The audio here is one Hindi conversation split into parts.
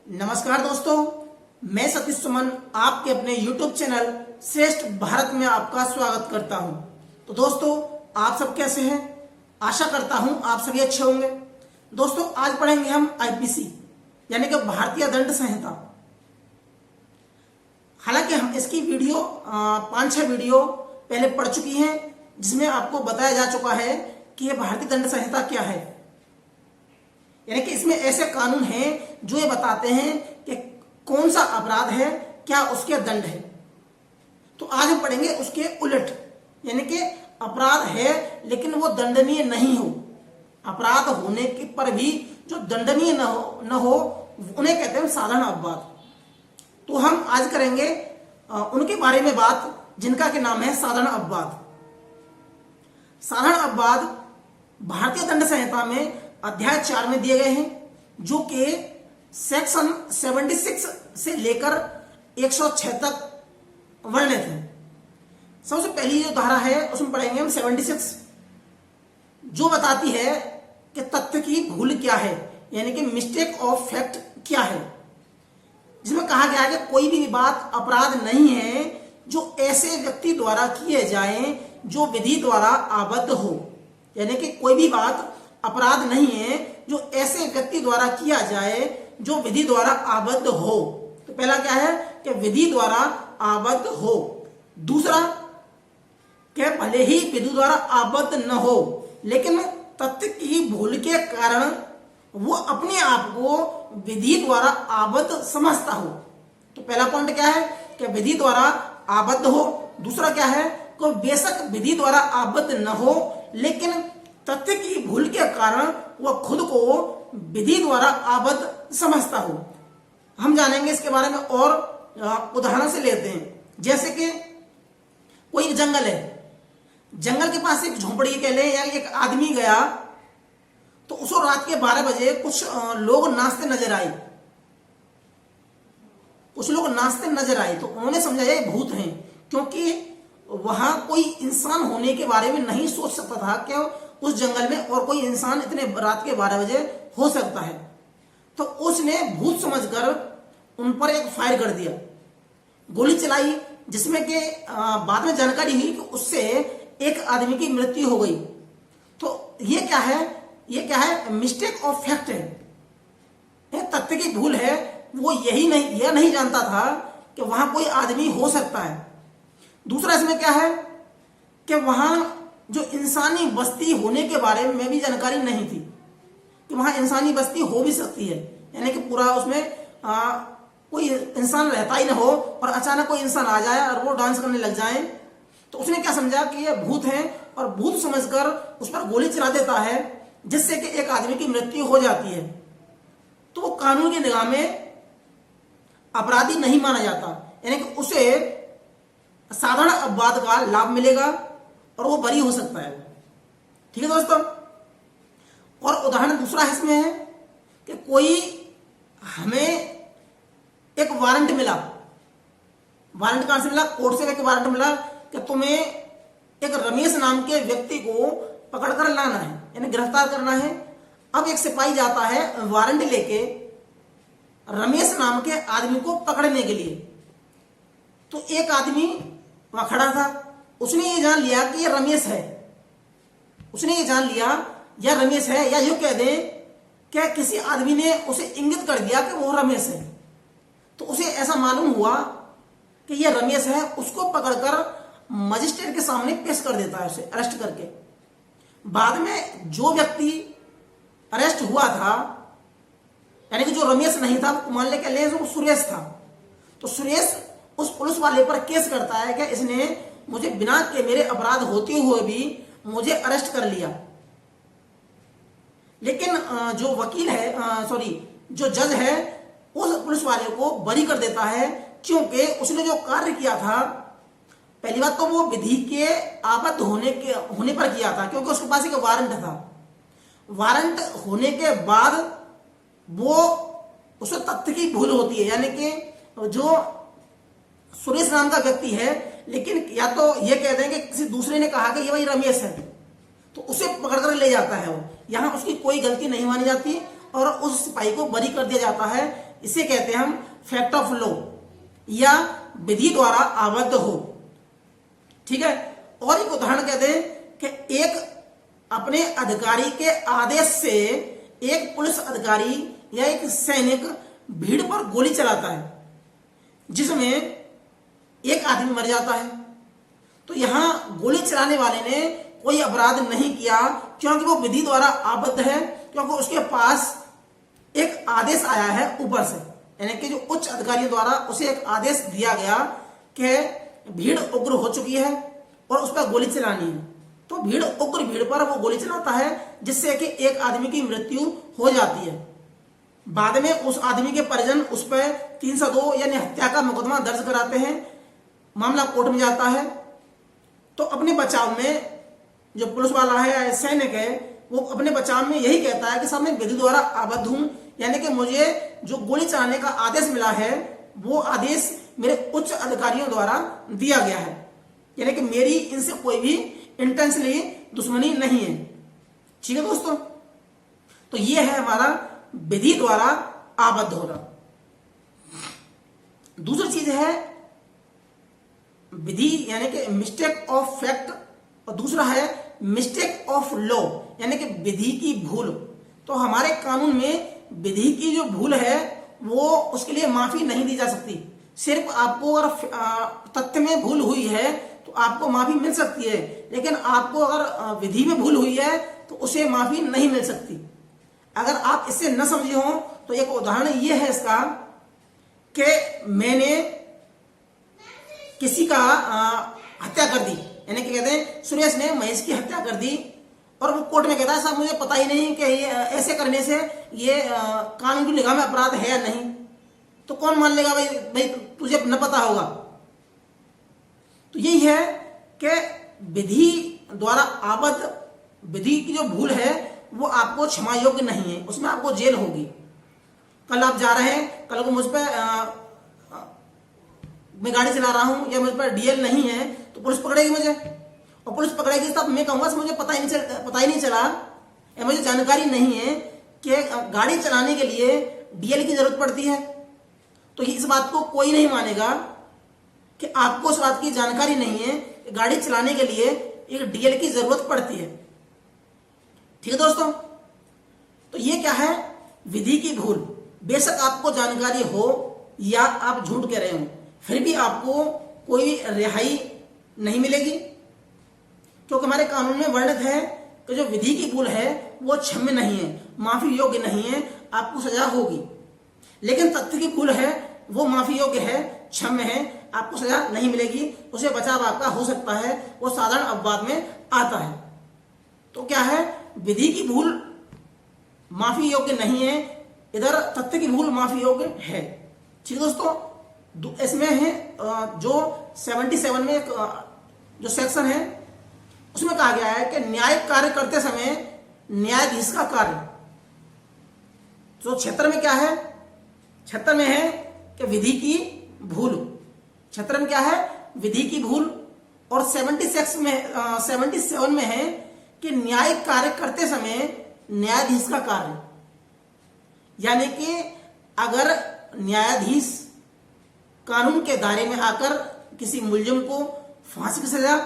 नमस्कार दोस्तों, मैं सतीश सुमन आपके अपने YouTube चैनल श्रेष्ठ भारत में आपका स्वागत करता हूं। तो दोस्तों, आप सब कैसे हैं? आशा करता हूं आप सभी अच्छे होंगे। दोस्तों, आज पढ़ेंगे हम आईपीसी यानी कि भारतीय दंड संहिता। हालांकि हम इसकी वीडियो 5-6 वीडियो पहले पढ़ चुकी हैं, जिसमें आपको बताया जा चुका है कि यह भारतीय दंड संहिता क्या है। यानी कि इसमें ऐसे कानून हैं जो ये बताते हैं कि कौन सा अपराध है, क्या उसके दंड है। तो आज हम पढ़ेंगे उसके उलट, यानी कि अपराध है लेकिन वो दंडनीय नहीं हो। अपराध होने के पर भी जो दंडनीय न हो उन्हें कहते हैं साधारण अपराध। तो हम आज करेंगे उनके बारे में बात जिनका के नाम है साधारण अपराध। साधारण अपराध भारतीय दंड संहिता में अध्याय 4 में दिए गए हैं, जो कि सेक्शन 76 से लेकर 106 तक वर्णित है। सबसे पहली जो धारा है उसमें पढ़ेंगे हम 76, जो बताती है कि तथ्य की भूल क्या है, यानी कि मिस्टेक ऑफ फैक्ट क्या है। जिसमें कहा गया है कि कोई भी बात अपराध नहीं है जो ऐसे व्यक्ति द्वारा किए जाए जो विधि द्वारा आबद्ध हो। यानी कि कोई भी बात अपराध नहीं है जो ऐसे व्यक्ति द्वारा किया जाए जो विधि द्वारा आबद्ध हो। तो पहला क्या है कि विधि द्वारा आबद्ध हो। दूसरा कि भले ही विधि द्वारा आबद्ध न हो लेकिन तथ्य की भूल के कारण वो अपने आप को विधि द्वारा आबद्ध समझता हो। तो पहला पॉइंट क्या है कि विधि द्वारा आबद्ध हो। दूसरा क्या है कि बेशक विधि द्वारा आबद्ध न हो लेकिन तथ्य की भूल के कारण वह खुद को विधि द्वारा आबद्ध समझता हो। हम जानेंगे इसके बारे में और उदाहरण से लेते हैं। जैसे कि कोई जंगल है, जंगल के पास एक झोंपड़ी कह ले या एक आदमी गया, तो उसको रात के 12 बजे कुछ लोग नाचते नजर आए। कुछ लोग नाचते नजर आए तो उन्होंने समझा ये भूत हैं, क्योंकि वहां कोई इंसान होने के बारे में नहीं सोच सकता था कि उस जंगल में और कोई इंसान इतने रात के 12 बजे हो सकता है। तो उसने भूत समझकर उन पर एक फायर कर दिया, गोली चलाई, जिसमें कि बाद में जानकारी हुई कि उससे एक आदमी की मृत्यु हो गई। तो ये क्या है? ये क्या है? मिस्टेक ऑफ फैक्ट है, तथ्य की भूल है। वो यह नहीं जानता था कि वहां कोई आदमी हो सकता है। दूसरा इसमें क्या है कि वहां जो इंसानी बस्ती होने के बारे में भी जानकारी नहीं थी कि वहां इंसानी बस्ती हो भी सकती है। यानी कि पूरा उसमें कोई इंसान रहता ही ना हो और अचानक कोई इंसान आ जाए और वो डांस करने लग जाए। तो उसने क्या समझा कि ये भूत है और भूत समझकर उस पर गोली चला देता है, जिससे कि एक आदमी की मृत्यु हो जाती है। तो वो कानून की निगाह में अपराधी नहीं माना जाता, यानी कि उसे साधारण अपराध का लाभ मिलेगा और वो बरी हो सकता है। ठीक है दोस्तों। और उदाहरण दूसरा इसमें है कि कोई हमें एक वारंट मिला। वारंट कहां से मिला? कोर्ट से एक वारंट मिला कि तुम्हें एक रमेश नाम के व्यक्ति को पकड़कर लाना है, यानी गिरफ्तार करना है। अब एक सिपाही जाता है वारंट लेके रमेश नाम के आदमी को पकड़ने के लिए। तो एक आदमी वहां खड़ा था, उसने ये जान लिया कि ये रमेश है। उसने ये जान लिया या रमेश है, या यूं कह दे क्या किसी आदमी ने उसे इंगित कर दिया कि वो रमेश है। तो उसे ऐसा मालूम हुआ कि ये रमेश है। उसको पकड़कर मजिस्ट्रेट के सामने पेश कर देता है, उसे अरेस्ट करके। बाद में जो व्यक्ति अरेस्ट हुआ था, यानी कि जो रमेश नहीं था, मान ले के ले जो सुरेश था, तो सुरेश उस पुलिस वाले पर केस करता है कि इसने मुझे बिना के मेरे अपराध होते हुए भी मुझे अरेस्ट कर लिया। लेकिन जो वकील है, जो जज है, उस पुलिस वाले को बरी कर देता है, क्योंकि उसने जो कार्य किया था, पहली बात तो वो विधि के आबद्ध होने पर किया था, क्योंकि उसके पास एक वारंट था। वारंट होने के बाद वो उसमें तथ्य की भूल होती है, यानी कि जो सुरेश नाम का व्यक्ति है, लेकिन या तो ये कह दें कि किसी दूसरे ने कहा कि ये भाई रमेश है, तो उसे पकड़कर ले जाता है वो। यहां उसकी कोई गलती नहीं मानी जाती और उस सिपाही को बरी कर दिया जाता है, इसे कहते हैं हम फैक्ट ऑफ लॉ या विधि द्वारा आबद्ध हो। ठीक है। और एक उदाहरण कहते हैं कि एक अपने अधिकारी के आदेश से एक पुलिस अधिकारी या एक सैनिक भीड़ पर गोली चलाता है जिसमें एक आदमी मर जाता है। तो यहां गोली चलाने वाले ने कोई अपराध नहीं किया क्योंकि वो विधि द्वारा आबद्ध है, क्योंकि उसके पास एक आदेश आया है ऊपर से, यानी कि जो उच्च अधिकारियों द्वारा उसे एक आदेश दिया गया कि भीड़ उग्र हो चुकी है और उस पर गोली चलानी है। तो उग्र भीड़ पर वो गोली चलाता है जिससे कि एक आदमी की मृत्यु हो जाती है। बाद में उस आदमी के परिजन उस पर 302 यानी हत्या का मुकदमा दर्ज कराते हैं, मामला कोर्ट में जाता है। तो अपने बचाव में जो पुलिस वाला है या सैनिक है वो अपने बचाव में यही कहता है कि साहब मैं विधि द्वारा आबद्ध हूं, यानी कि मुझे जो गोली चलाने का आदेश मिला है वो आदेश मेरे उच्च अधिकारियों द्वारा दिया गया है, यानी कि मेरी इनसे कोई भी इंटेंशनली दुश्मनी नहीं है। ठीक है दोस्तों, तो ये है हमारा विधि द्वारा आबद्ध होना। दूसरी चीज है विधि यानी कि मिस्टेक ऑफ फैक्ट, और दूसरा है मिस्टेक ऑफ लॉ यानी कि विधि की भूल। तो हमारे कानून में विधि की जो भूल है वो उसके लिए माफी नहीं दी जा सकती। सिर्फ आपको अगर तथ्य में भूल हुई है तो आपको माफी मिल सकती है, लेकिन आपको अगर विधि में भूल हुई है तो उसे माफी नहीं मिल सकती। अगर आप इससे न समझे हो तो एक उदाहरण ये है इसका कि मैंने किसी का हत्या कर दी, यानी कि कहते हैं सुरेश ने महेश की हत्या कर दी और वो कोर्ट में कहता है साहब मुझे पता ही नहीं कि ये ऐसे करने से ये कानून की निगाह में अपराध है या नहीं। तो कौन मान लेगा भाई भाई तुझे न पता होगा। तो यही है कि विधि द्वारा आबद्ध विधि की जो भूल है वो आपको क्षमा योग्य नहीं है, उसमें आपको जेल होगी। कल आप जा रहे हैं, कल को मुझ पर मैं गाड़ी चला रहा हूं या मुझ पर डीएल नहीं है तो पुलिस पकड़ेगी मुझे, और पुलिस पकड़ेगी तब मैं कहूंगा मुझे पता ही नहीं चला या मुझे जानकारी नहीं है कि गाड़ी चलाने के लिए डीएल की जरूरत पड़ती है। तो इस बात को कोई नहीं मानेगा कि आपको इस बात की जानकारी नहीं है कि गाड़ी चलाने के लिए एक डीएल की जरूरत पड़ती है। ठीक है दोस्तों, तो ये क्या है विधि की भूल। बेशक आपको जानकारी हो या आप झूठ कह रहे हो फिर भी आपको कोई रिहाई नहीं मिलेगी, क्योंकि हमारे कानून में वर्णित है कि जो विधि की भूल है वो क्षम्य नहीं है, माफी योग्य नहीं है, आपको सजा होगी। लेकिन तथ्य की भूल है वो माफी योग्य है, क्षम्य है, आपको सजा नहीं मिलेगी, उसे बचाव आपका हो सकता है, वो साधारण अपवाद में आता है। तो क्या है विधि की भूल माफी योग्य नहीं है, इधर तथ्य की भूल माफी योग्य है। ठीक है दोस्तों, इसमें है जो 77 में एक जो सेक्शन है उसमें कहा गया है कि न्यायिक कार्य करते समय न्यायाधीश का कार्य। तो 76 में क्या है, 76 में है कि विधि की भूल, 76 में क्या है विधि की भूल, और 77 में है कि न्यायिक कार्य करते समय न्यायाधीश का कार्य। यानी कि अगर न्यायाधीश कानून के दायरे में आकर किसी मुलजिम को फांसी की सजा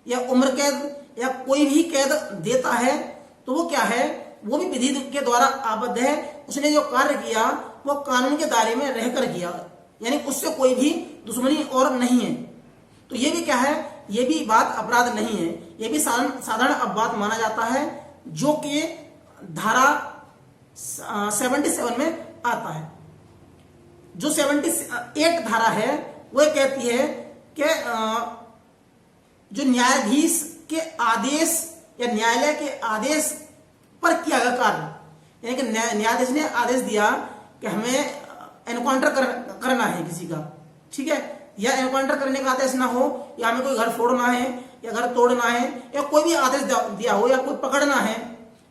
या उम्र कैद या कोई भी कैद देता है तो वो क्या है वो भी विधि के द्वारा आबद्ध है। उसने जो कार्य किया वो कानून के दायरे में रहकर किया, यानी उससे कोई भी दुश्मनी और नहीं है। तो ये भी क्या है, ये भी बात अपराध नहीं है, ये भी साधारण अपवाद माना जाता है जो कि धारा 77 में आता है। जो 78 धारा है वो कहती है कि जो न्यायाधीश के आदेश या न्यायालय के आदेश पर किया गया कार्य, यानी कि न्यायाधीश ने आदेश दिया कि हमें एनकाउंटर करना है किसी का, ठीक है, या एनकाउंटर करने का आदेश ना हो, या हमें कोई घर फोड़ना है या घर तोड़ना है या कोई भी आदेश दिया हो या कोई पकड़ना है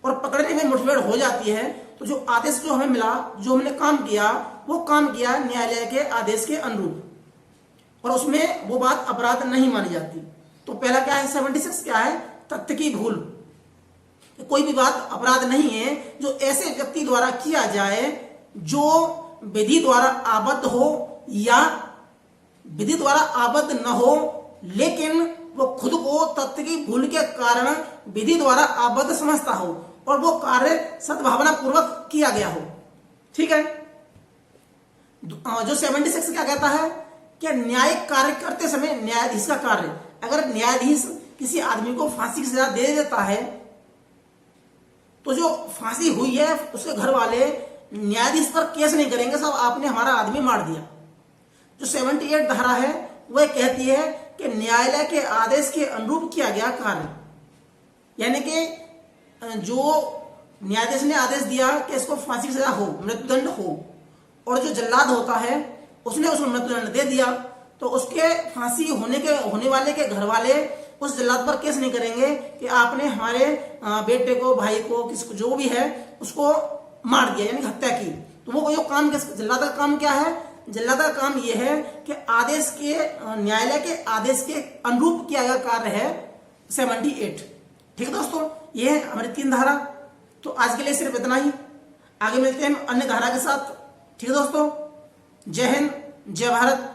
और पकड़ने में मुठभेड़ हो जाती है, तो जो आदेश जो हमें मिला, जो हमने काम किया, वो काम किया न्यायालय के आदेश के अनुरूप, और उसमें वो बात अपराध नहीं मानी जाती। तो पहला क्या है 76 क्या है, तथ्य की भूल। कोई भी बात अपराध नहीं है जो ऐसे व्यक्ति द्वारा किया जाए जो विधि द्वारा आबद्ध हो या विधि द्वारा आबद्ध न हो, लेकिन वो खुद को तथ्य की भूल के कारण विधि द्वारा आबद्ध समझता हो और वो कार्य सद्भावना पूर्वक किया गया हो। ठीक है। जो 76 क्या कहता है कि न्यायिक कार्य करते समय न्यायाधीश का कार्य, अगर न्यायाधीश किसी आदमी को फांसी की सजा दे देता है तो जो फांसी हुई है उसके घर वाले न्यायाधीश पर केस नहीं करेंगे, साहब आपने हमारा आदमी मार दिया। जो 78 धारा है वह कहती है कि न्यायालय के आदेश के अनुरूप किया गया कार्य, यानी कि जो न्यायाधीश ने आदेश दिया कि इसको फांसी की सजा हो, मृत्युदंड हो, और जो जल्लाद होता है उसने उसको मृत्युदंड दे दिया, तो उसके फांसी होने वाले के घर वाले उस जल्लाद पर केस नहीं करेंगे कि आपने हमारे बेटे को, भाई को, किसको जो भी है उसको मार दिया, यानी हत्या की। तो वो जो काम, जल्लाद का काम क्या है? जल्लाद का काम यह है कि आदेश के, न्यायालय के आदेश के अनुरूप किया गया कार्य है 78। ठीक है दोस्तों, ये है हमारी 3 धारा। तो आज के लिए सिर्फ इतना ही, आगे मिलते हैं अन्य धारा के साथ। ठीक है दोस्तों, जय हिंद, जय भारत।